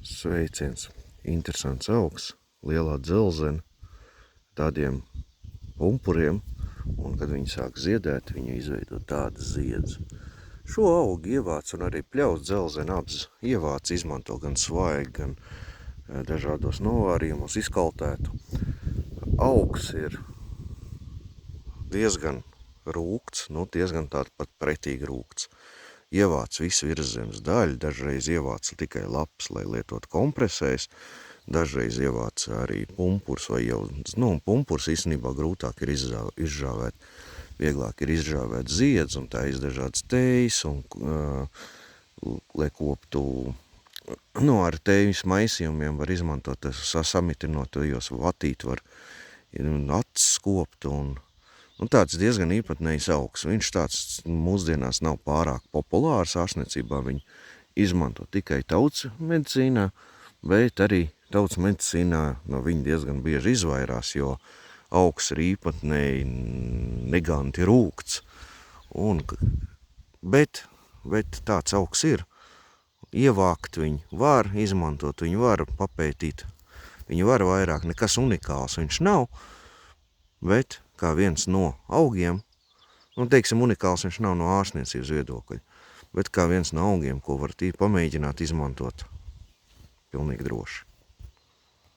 Sveiciens! Interesants augs, lielā dzelzene, tādiem pumpuriem, un kad viņi sāk ziedēt, viņi izveido tādas ziedus. Šo augu ievāc un arī pļaus dzelzene abas ievāc, izmanto gan svaigi, gan dažādos novārījumos izkaltētu. Augs ir diezgan rūgts, diezgan tāds pat pretīgi rūgts. Ievāc visu virszemes daļu, dažreiz ievāc tikai lapas, lai lietot kompresēs, dažreiz ievāc arī pumpurs vai jau, pumpurs īstenībā grūtāk ir izžāvēt, vieglāk ir izžāvēt ziedus un tā dažādas tejas un, lai koptu, ar tejas maisījumiem var izmantot, samitinot, jos vatīt var acis kopt un tāds diezgan īpatnējs augs. Viņš tāds mūsdienās nav pārāk populārs ārstniecībā, viņu izmanto tikai tautas medicīnā, bet arī tautas medicīnā no viņa diezgan bieži izvairās, jo augs ir īpatnēji neganti rūgts. Bet tāds augs ir. Ievākt viņu var, izmantot viņu var, papētīt. Viņu var vairāk, nekas unikāls viņš nav, bet kā viens no augiem, teiksim, unikāls viņš nav no ārstniecības viedokļa, bet kā viens no augiem, ko var pamēģināt izmantot pilnīgi droši.